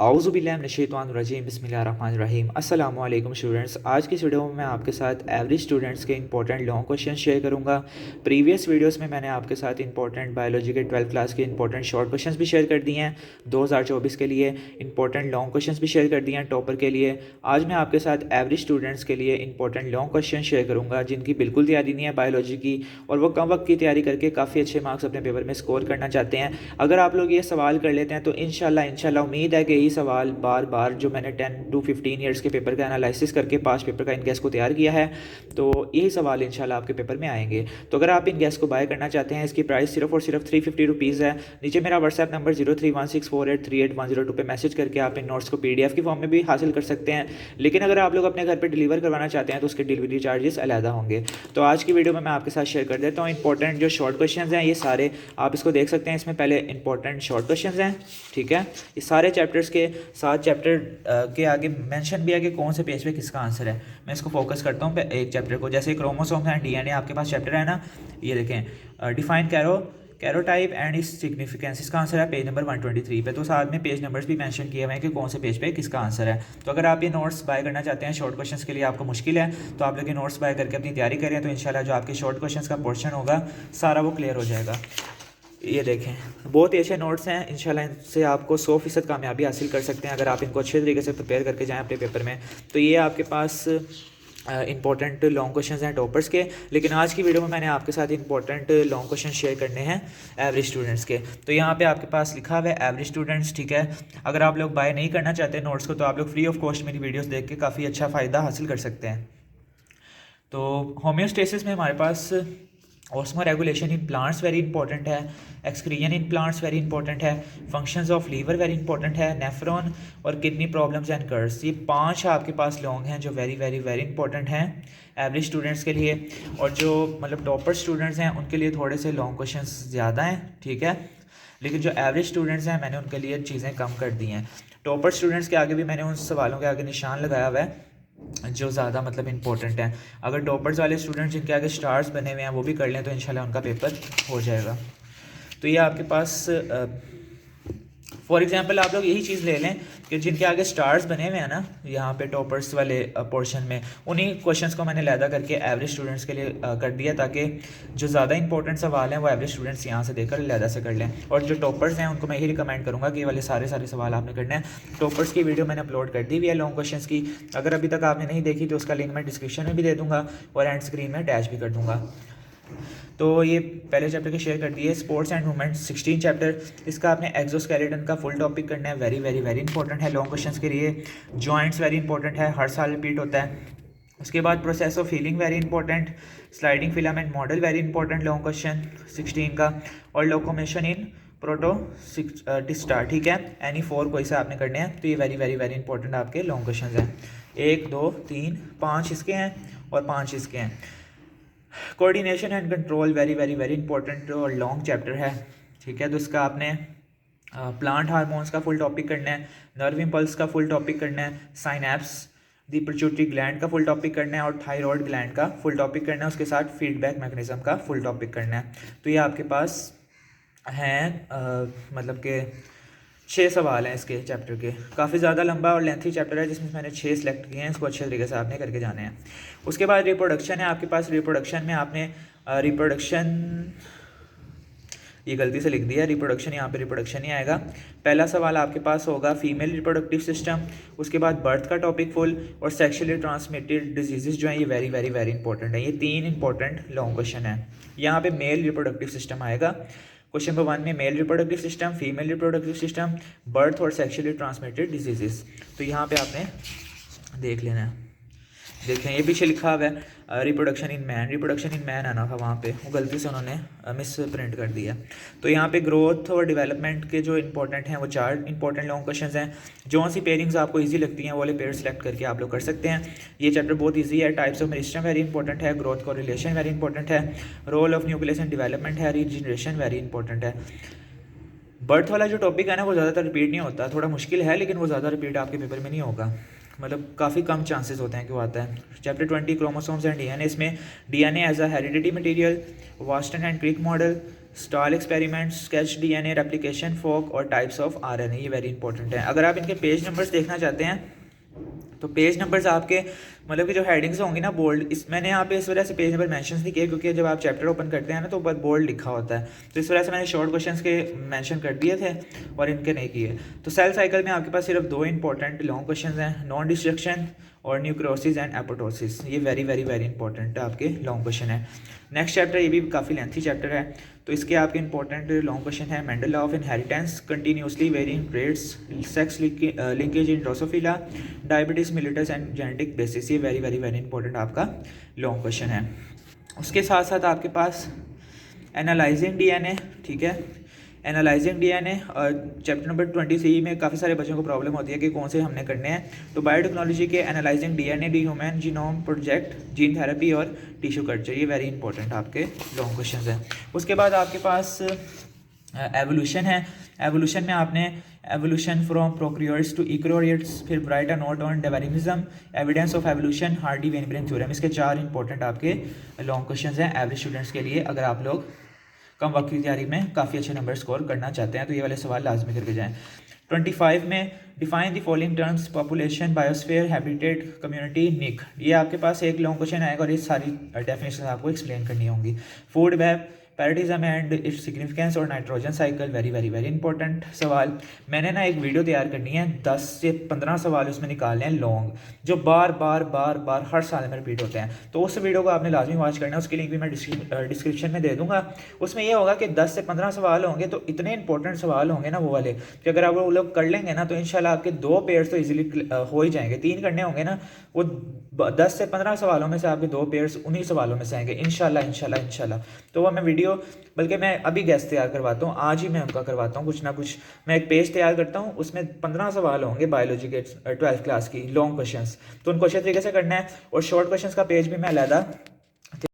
आऊज़ुबिल्लाहिमिनश्शैतानिर्रजीम बिस्मिल्लाहिर्रहमानिर्रहीम। अस्सलामु अलैकुम स्टूडेंट्स। आज की इस वीडियो में मैं आपके साथ एवरेज स्टूडेंट्स के इंपॉर्टेंट लॉन्ग क्वेश्चन शेयर करूंगा। प्रीवियस वीडियोस में मैंने आपके साथ इंपॉर्टेंट बायोलॉजी के 12th क्लास के इंपॉर्टेंट शॉर्ट क्वेश्चंस भी शेयर कर दिए हैं 2024 के लिए। इंपॉर्टेंट लॉन्ग क्वेश्चंस भी शेयर कर दिए हैं टॉपर के लिए। आज मैं आपके साथ एवरेज स्टूडेंट्स के लिए इंपॉर्टेंट लॉन्ग क्वेश्चन शेयर करूँगा जिनकी बिल्कुल तैयारी नहीं है बायोलॉजी की, और वो कम वक्त की तैयारी करके काफ़ी अच्छे मार्क्स अपने पेपर में स्कोर करना चाहते हैं। अगर आप लोग ये सवाल कर लेते हैं तो इंशाल्लाह उम्मीद है कि यही सवाल बार बार जो मैंने 10 to 15 ईयर्स के पेपर का एनालिसिस करके पास्ट पेपर का इन गैस को तैयार किया है, तो यही सवाल इंशाल्लाह आपके पेपर में आएंगे। तो अगर आप इन गैस को बाय करना चाहते हैं, इसकी प्राइस सिर्फ और सिर्फ 350 रुपीज़ है। नीचे मेरा व्हाट्सएप नंबर 031648380102 पे मैसेज करके आप इन नोट्स को PDF की फॉर्म में भी हासिल कर सकते हैं। लेकिन अगर आप लोग अपने घर पर डिलीवर करवाना चाहते हैं तो उसके डिलीवरी चार्जेस अलहदा होंगे। तो आज की वीडियो में मैं आपके साथ शेयर कर देता हूँ इंपॉर्टेंट जो शॉर्ट क्वेश्चन हैं, ये सारे आप इसको देख सकते हैं। इसमें पहले इंपॉर्टेंट शॉर्ट क्वेश्चन हैं, ठीक है। ये सारे चैप्टर्स के 7 चैप्टर के आगे मेंशन भी है कि कौन से पेज पे किसका आंसर है। मैं इसको फोकस करता हूँ एक चैप्टर को। जैसे क्रोमोसोम एंड DNA आपके पास चैप्टर है ना, ये देखें, डिफाइन कैरोटाइप एंड इस सिग्निफिकेंस, इसका आंसर है पेज नंबर 123 पे। तो साथ में पेज नंबर्स भी मेंशन किए हुए हैं कि कौन से पेज पे किसका आंसर है। तो अगर आप ये नोट्स बाय करना चाहते हैं शॉर्ट क्वेश्चंस के लिए, आपको मुश्किल है तो आप लोग ये नोट्स बाय करके अपनी तैयारी करें, तो इंशाल्लाह जो आपके शॉर्ट क्वेश्चंस का पोर्शन होगा सारा वो क्लियर हो जाएगा। ये देखें, बहुत ही अच्छे नोट्स हैं, इंशाल्लाह इनसे आपको 100% कामयाबी हासिल कर सकते हैं अगर आप इनको अच्छे तरीके से प्रिपेयर करके जाएं अपने पेपर में। तो ये आपके पास इंपॉर्टेंट लॉन्ग क्वेश्चंस हैं टॉपर्स के। लेकिन आज की वीडियो में मैंने आपके साथ इंपॉर्टेंट लॉन्ग क्वेश्चन शेयर करने हैं एवरेज स्टूडेंट्स के। तो यहाँ पे आपके पास लिखा हुआ है एवरेज स्टूडेंट्स, ठीक है। अगर आप लोग बाय नहीं करना चाहते नोट्स को तो आप लोग फ्री ऑफ कॉस्ट मेरी वीडियोस देख के काफ़ी अच्छा फ़ायदा हासिल कर सकते हैं। तो होम्योस्टेसिस में हमारे पास osmo regulation in plants very important है, excretion in plants very important है, functions of liver very important है, नेफ्रॉन और किडनी प्रॉब्लम्स एंड कर्स, ये 5 आपके पास लॉन्ग हैं जो वेरी वेरी वेरी इंपॉर्टेंट हैं एवरेज स्टूडेंट्स के लिए। और जो मतलब टॉपर स्टूडेंट्स हैं उनके लिए थोड़े से लॉन्ग क्वेश्चंस ज़्यादा हैं, ठीक है। लेकिन जो एवरेज स्टूडेंट्स हैं मैंने उनके लिए चीज़ें कम कर दी हैं। टॉपर स्टूडेंट्स के आगे भी मैंने उन सवालों के आगे निशान लगाया हुआ है जो ज़्यादा मतलब इंपॉर्टेंट है। अगर टॉपर्स वाले स्टूडेंट्स जिनके आगे स्टार्स बने हुए हैं वो भी कर लें तो इंशाल्लाह उनका पेपर हो जाएगा। तो ये आपके पास फॉर एग्जांपल आप लोग यही चीज़ ले लें कि जिनके आगे स्टार्स बने हुए हैं ना यहाँ पे टॉपर्स वाले पोर्शन में, उन्हीं क्वेश्चंस को मैंने लैदा करके एवरेज स्टूडेंट्स के लिए कर दिया ताकि जो ज़्यादा इंपॉर्टेंट सवाल हैं वो एवरेज स्टूडेंट्स यहाँ से देकर लैदा से कर लें। और जो टॉपर्स हैं उनको मैं यही रिकमेंड करूँगा कि ये वाले सारे सवाल आपने करने हैं। टॉपर्स की वीडियो मैंने अपलोड कर दी हुई है लॉन्ग क्वेश्चन की, अगर अभी तक आपने नहीं देखी तो उसका लिंक मैं डिस्क्रिप्शन में भी दे दूँगा और एंड स्क्रीन में अटैच भी कर दूँगा। तो ये पहले चैप्टर के शेयर कर दिए। स्पोर्ट्स एंड मूवमेंट 16 चैप्टर, इसका आपने एक्सोस्केलेटन का फुल टॉपिक करना है, वेरी वेरी वेरी इंपॉर्टेंट है लॉन्ग क्वेश्चंस के लिए। जॉइंट्स वेरी इंपॉर्टेंट है, हर साल रिपीट होता है। उसके बाद process of healing very important, sliding filament model very important long question 16 का, और लोकोमोशन इन प्रोटोटिस्टा, ठीक है। एनी 4 कोई सा आपने करने हैं। तो ये वेरी वेरी वेरी इंपॉर्टेंट आपके लॉन्ग क्वेश्चन हैं। 1 2 3 5 इसके हैं और 5 इसके हैं। Coordination and control very very very important और लॉन्ग चैप्टर है, ठीक है। तो इसका आपने प्लांट हार्मोन्स का फुल टॉपिक करना है, नर्व इम्पल्स का फुल टॉपिक करना है, साइनैप्स दी पिट्यूटरी ग्लैंड का फुल टॉपिक करना है और थायराइड ग्लैंड का फुल टॉपिक करना है। उसके साथ फीडबैक मैकेनिज्म का फुल टॉपिक करना है। तो ये आपके पास हैं मतलब कि 6 सवाल हैं इसके चैप्टर के। काफ़ी ज़्यादा लंबा और लेंथी चैप्टर है जिसमें मैंने 6 सिलेक्ट किए हैं, इसको अच्छे तरीके से आपने करके जाने हैं। उसके बाद रिप्रोडक्शन है आपके पास। रिप्रोडक्शन में आपने रिप्रोडक्शन, ये गलती से लिख दिया रिप्रोडक्शन, यहाँ पे रिप्रोडक्शन ही आएगा। पहला सवाल आपके पास होगा फीमेल रिप्रोडक्टिव सिस्टम, उसके बाद बर्थ का टॉपिक फुल, और सेक्शुअली ट्रांसमिटेड डिजीजेज जो हैं ये वेरी वेरी वेरी इंपॉर्टेंट है। ये 3 इंपॉर्टेंट लॉन्ग क्वेश्चन है। यहाँ पे मेल रिप्रोडक्टिव सिस्टम आएगा क्वेश्चन नंबर 1 में, male reproductive system, female reproductive system, birth और सेक्शुअली ट्रांसमिटेड डिजीजेस। तो यहाँ पे आपने देख लेना है। देखें ये पीछे लिखा हुआ है reproduction in man, reproduction in man आना था वहाँ पे, वो गलती से उन्होंने मिस प्रिंट कर दिया। तो यहाँ पे ग्रोथ और डेवलपमेंट के जो इंपॉर्टेंट हैं वो 4 इंपॉर्टेंट लॉन्ग क्वेश्चंस हैं। जो सी पेयरिंग्स आपको इजी लगती हैं वो वाले पेयर सेलेक्ट करके आप लोग कर सकते हैं। ये चैप्टर बहुत ईजी है। Types of meristem very important है, ग्रोथ कोरिलेशन वेरी इंपॉर्टेंट है, role of nucleus in development है, रीजनरेशन वेरी इंपॉर्टेंट है। बर्थ वाला जो टॉपिक है ना वो ज़्यादातर रिपीट नहीं होता, थोड़ा मुश्किल है लेकिन वो ज़्यादा रिपीट आपके पेपर में नहीं होगा, मतलब काफ़ी कम चांसेस होते हैं कि वो आता है। चैप्टर 20 क्रोमोसोम्स एंड DNA, इसमें DNA as a heredity material, वास्टन and Crick model, Stahl experiment, sketch DNA replication, fork और टाइप्स ऑफ आरएनए, ये वेरी इंपॉर्टेंट है। अगर आप इनके पेज नंबर्स देखना चाहते हैं तो पेज नंबर्स आपके मतलब कि जो हेडिंग्स होंगी ना बोल्ड, इस मैंने यहाँ पे इस वजह से पेज नंबर मेंशन नहीं किए क्योंकि जब आप चैप्टर ओपन करते हैं ना तो ऊपर बोल्ड लिखा होता है, तो इस वजह से मैंने शॉर्ट क्वेश्चंस के मेंशन कर दिए थे और इनके नहीं किए। तो सेल साइकिल में आपके पास सिर्फ दो इंपॉर्टेंट लॉन्ग क्वेश्चंस हैं, नॉन डिस्ट्रक्शन और न्यूक्रोसिस एंड एपोटोसिस, ये वेरी वेरी वेरी इंपॉर्टेंट आपके लॉन्ग क्वेश्चन है। नेक्स्ट चैप्टर, ये भी काफ़ी लेंथी चैप्टर है, तो इसके आपके इंपॉर्टेंट लॉन्ग क्वेश्चन है Mendel law of inheritance, continuously varying rates, sex linkage in Drosophila, diabetes mellitus and genetic basis, ये वेरी वेरी वेरी इंपॉर्टेंट आपका लॉन्ग क्वेश्चन है। उसके साथ साथ आपके पास एनालाइजिंग डीएनए, ठीक है, एनालाइजिंग डीएनए चैप्टर नंबर 23 में काफ़ी सारे बच्चों को प्रॉब्लम होती है कि कौन से हमने करने हैं, तो बायोटेक्नोलॉजी के analysing DNA, D human genome project, gene therapy और टिश्यू कल्चर, ये वेरी इंपॉर्टेंट आपके लॉन्ग क्वेश्चन हैं। उसके बाद आपके पास एवोल्यूशन है। एवोल्यूशन में आपने evolution from prokaryotes to eukaryotes, फिर write a note on Darwinism, evidence of evolution, Hardy Weinberg theorem, इसके 4 इंपॉर्टेंट आपके लॉन्ग क्वेश्चन हैं एवरेज स्टूडेंट्स के लिए। अगर आप लोग कम वक्त की तैयारी में काफ़ी अच्छे नंबर स्कोर करना चाहते हैं तो ये वाले सवाल लाजमी करके जाएँ। 25 में define the following terms, population, biosphere, habitat, community, niche, ये आपके पास एक लॉन्ग क्वेश्चन आएगा और ये सारी डेफिनेशन आपको एक्सप्लेन करनी होंगी। Food web, parasitism and its significance और nitrogen cycle, very very very important सवाल। मैंने ना एक वीडियो तैयार करनी है, 10 से 15 सवाल उसमें निकालने हैं लॉन्ग, जो बार बार बार बार हर साल में रिपीट होते हैं, तो उस वीडियो को आपने लाजमी वॉच करना है, उसकी लिंक भी मैं डिस्क्रिप्शन में दे दूंगा। उसमें ये होगा कि 10 से 15 सवाल होंगे, तो इतने इंपॉर्टेंट सवाल होंगे ना वो वाले कि अगर आप वो लोग कर लेंगे ना तो इंशाल्लाह आपके 2 पेयर्स तो ईजिली हो ही जाएंगे। 3 करने होंगे ना, वो 10 से 15 सवालों में से आपके 2 पेयर्स उन्हीं सवालों में से आएंगे इंशाल्लाह इंशाल्लाह इंशाल्लाह। तो वह मैं वीडियो, बल्कि मैं अभी गेस्ट तैयार करवाता हूँ, आज ही मैं उनका करवाता हूँ कुछ ना कुछ, मैं एक पेज तैयार करता हूँ, उसमें 15 सवाल होंगे बायोलॉजी के 12th क्लास की लॉन्ग क्वेश्चंस, तो उनको अच्छे तरीके से करना है। और शॉर्ट क्वेश्चंस का पेज भी मैं अलहदा